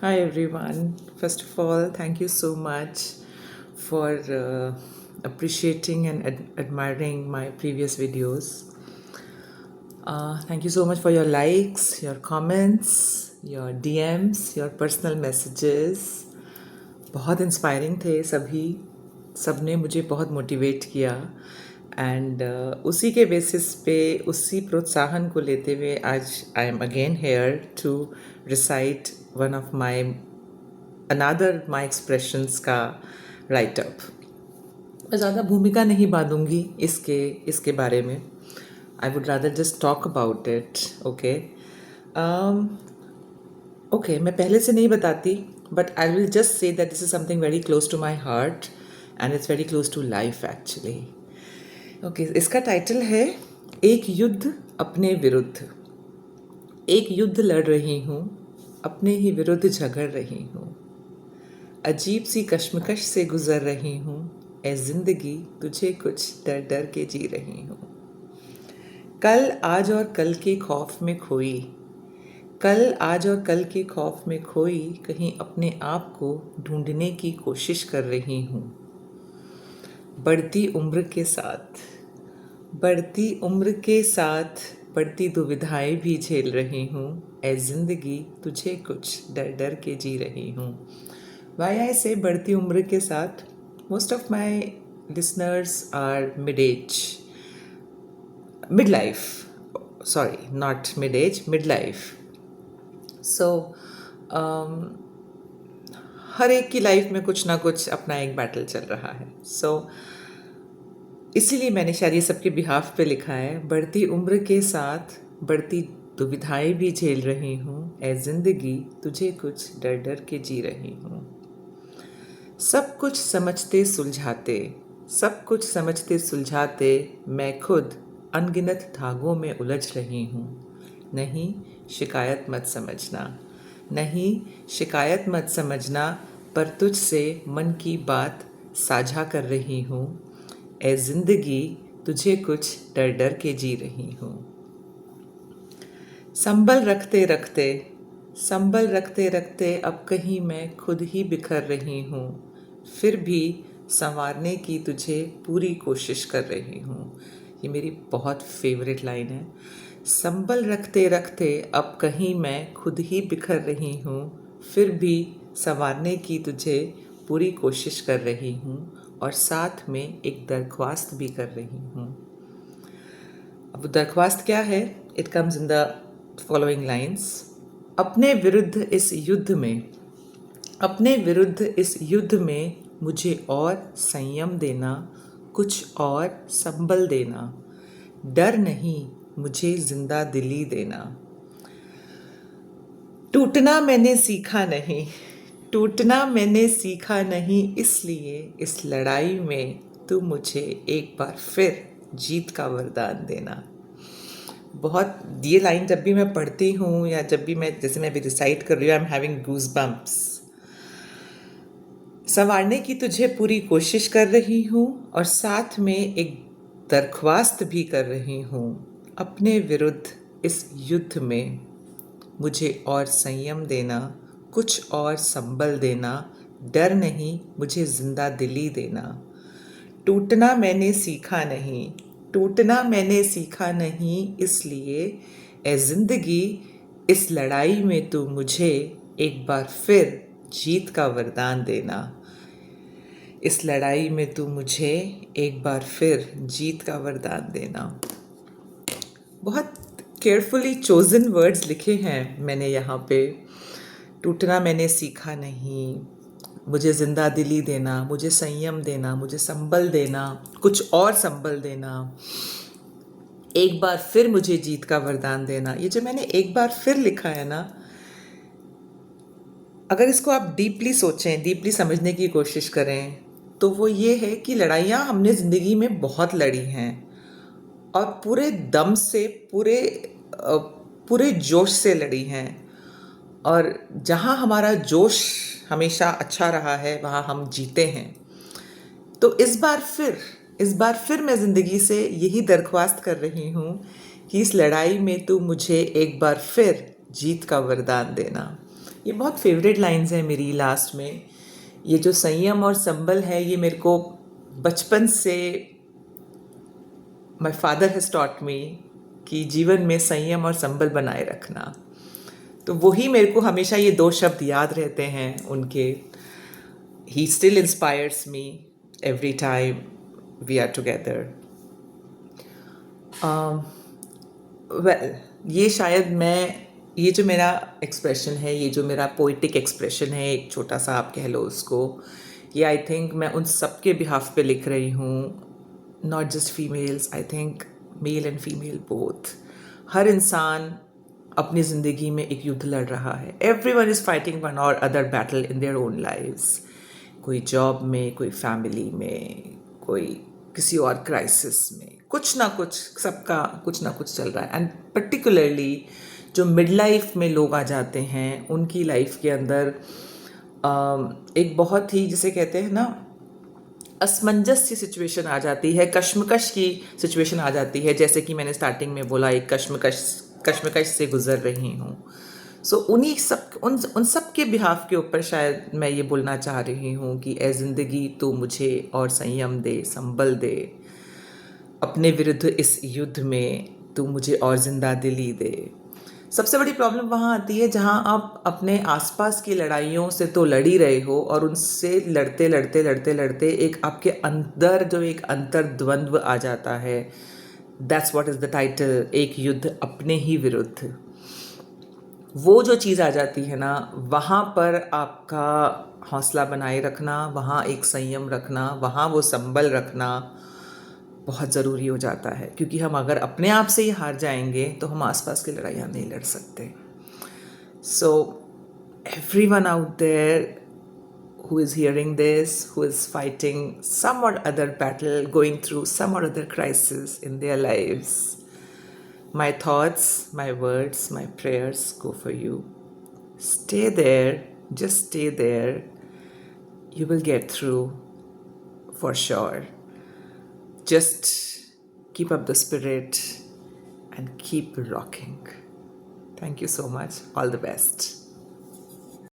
Hi everyone. First of all, thank you so much for appreciating and admiring my previous videos. Thank you so much for your likes, your comments, your DMs, your personal messages. बहुत inspiring थे सभी, सबने मुझे बहुत motivate किया and उसी के basis पे उसी प्रोत्साहन को लेते हुए आज I am again here to recite one of my another my expressions का राइट अप। मैं ज़्यादा भूमिका नहीं बांधूंगी इसके बारे में। I would rather just talk about it. Okay okay, मैं पहले से नहीं बताती, but I will just say that this is something very close to my heart and it's very close to life actually. Okay, इसका title है एक युद्ध अपने विरुद्ध। एक युद्ध लड़ रही हूँ, अपने ही विरुद्ध झगड़ रही हूँ। अजीब सी कश्मकश से गुजर रही हूँ, ए जिंदगी तुझे कुछ डर डर के जी रही हूँ। कल आज और कल के खौफ में खोई, कल आज और कल के खौफ में खोई, कहीं अपने आप को ढूंढने की कोशिश कर रही हूँ। बढ़ती उम्र के साथ, बढ़ती उम्र के साथ बढ़ती दुविधाएं भी झेल रही हूँ, ए जिंदगी तुझे कुछ डर डर के जी रही हूँ। वाई आई से बढ़ती उम्र के साथ? Most of my listeners are mid age, mid life, sorry not mid age, mid life. So हर एक की लाइफ में कुछ ना कुछ अपना एक बैटल चल रहा है। इसीलिए मैंने शायद ये सबके बिहाफ पे लिखा है, बढ़ती उम्र के साथ बढ़ती दुविधाएं भी झेल रही हूँ, ए जिंदगी तुझे कुछ डर डर के जी रही हूँ। सब कुछ समझते सुलझाते, सब कुछ समझते सुलझाते मैं खुद अनगिनत धागों में उलझ रही हूँ। नहीं शिकायत मत समझना, नहीं शिकायत मत समझना, पर तुझसे मन की बात साझा कर रही हूँ, ए जिंदगी तुझे कुछ डर डर के जी रही हूँ। संबल रखते रखते, संबल रखते रखते अब कहीं मैं खुद ही बिखर रही हूँ, फिर भी संवारने की तुझे पूरी कोशिश कर रही हूँ। ये मेरी बहुत फेवरेट लाइन है। संबल रखते रखते अब कहीं मैं खुद ही बिखर रही हूँ, फिर भी संवारने की तुझे पूरी कोशिश कर रही हूँ, और साथ में एक दरख्वास्त भी कर रही हूँ। अब दरख्वास्त क्या है? It comes in the following lines. अपने विरुद्ध इस युद्ध में, अपने विरुद्ध इस युद्ध में मुझे और संयम देना, कुछ और संबल देना, डर नहीं मुझे जिंदा दिली देना। टूटना मैंने सीखा नहीं, टूटना मैंने सीखा नहीं, इसलिए इस लड़ाई में तू मुझे एक बार फिर जीत का वरदान देना। बहुत ये लाइन जब भी मैं पढ़ती हूँ या जब भी मैं, जैसे मैं भी रिसाइट कर रही हूँ, I am having goose bumps. संवारने की तुझे पूरी कोशिश कर रही हूँ और साथ में एक दरख्वास्त भी कर रही हूँ। अपने विरुद्ध इस युद्ध में मुझे और संयम देना, कुछ और संबल देना, डर नहीं मुझे जिंदा दिली देना। टूटना मैंने सीखा नहीं, टूटना मैंने सीखा नहीं, इसलिए ए जिंदगी इस लड़ाई में तू मुझे एक बार फिर जीत का वरदान देना। इस लड़ाई में तू मुझे एक बार फिर जीत का वरदान देना। बहुत केयरफुली चोजन वर्ड्स लिखे हैं मैंने यहाँ पे। टूटना मैंने सीखा नहीं, मुझे जिंदा दिली देना, मुझे संयम देना, मुझे संबल देना, कुछ और संबल देना, एक बार फिर मुझे जीत का वरदान देना। ये जो मैंने एक बार फिर लिखा है ना, अगर इसको आप डीपली सोचें, डीपली समझने की कोशिश करें, तो वो ये है कि लड़ाइयाँ हमने ज़िंदगी में बहुत लड़ी हैं और पूरे दम से, पूरे जोश से लड़ी हैं, और जहाँ हमारा जोश हमेशा अच्छा रहा है वहाँ हम जीते हैं। तो इस बार फिर मैं ज़िंदगी से यही दरख्वास्त कर रही हूँ कि इस लड़ाई में तू मुझे एक बार फिर जीत का वरदान देना। ये बहुत फेवरेट लाइंस हैं मेरी लास्ट में। ये जो संयम और संबल है, ये मेरे को बचपन से my father has taught me कि जीवन में संयम और संबल बनाए रखना। तो वही मेरे को हमेशा ये दो शब्द याद रहते हैं उनके। He still inspires me every time we are together. Well, ये शायद ये जो मेरा एक्सप्रेशन है, ये जो मेरा पोइटिक एक्सप्रेशन है, एक छोटा सा आप कह लो उसको, ये आई थिंक मैं उन सब के बिहाफ पे लिख रही हूँ। Not just females, I think male and female both. हर इंसान अपनी ज़िंदगी में एक युद्ध लड़ रहा है। एवरीवन इज़ फाइटिंग वन और other battle in their own lives. कोई जॉब में, कोई फैमिली में, कोई किसी और क्राइसिस में, कुछ ना कुछ, सबका कुछ ना कुछ चल रहा है। एंड पर्टिकुलरली जो मिड लाइफ में लोग आ जाते हैं, उनकी लाइफ के अंदर एक बहुत ही, जिसे कहते हैं ना, असमंजस सी सिचुएशन आ जाती है, कश्मकश की सिचुएशन आ जाती है। जैसे कि मैंने स्टार्टिंग में बोला, एक कश्मकश से गुजर रही हूँ। सो उन सब के बिहाफ के ऊपर शायद मैं ये बोलना चाह रही हूँ कि ए ज़िंदगी तू मुझे और संयम दे, संबल दे। अपने विरुद्ध इस युद्ध में तू मुझे और ज़िंदा दिली दे। सबसे बड़ी प्रॉब्लम वहाँ आती है जहाँ आप अपने आसपास की लड़ाइयों से तो लड़ ही रहे हो, और उनसे लड़ते लड़ते लड़ते लड़ते एक आपके अंदर जो एक अंतर्द्वंद्व आ जाता है। That's what is the title, एक युद्ध अपने ही विरुद्ध। वो जो चीज़ आ जाती है ना, वहाँ पर आपका हौसला बनाए रखना, वहाँ एक संयम रखना, वहाँ वो संबल रखना बहुत ज़रूरी हो जाता है। क्योंकि हम अगर अपने आप से ही हार जाएंगे तो हम आसपास की लड़ाइयाँ नहीं लड़ सकते। So everyone out there who is hearing this, who is fighting some or other battle, going through some or other crisis in their lives, my thoughts, my words, my prayers go for you. Stay there, just stay there. You will get through for sure. Just keep up the spirit and keep rocking. Thank you so much. All the best.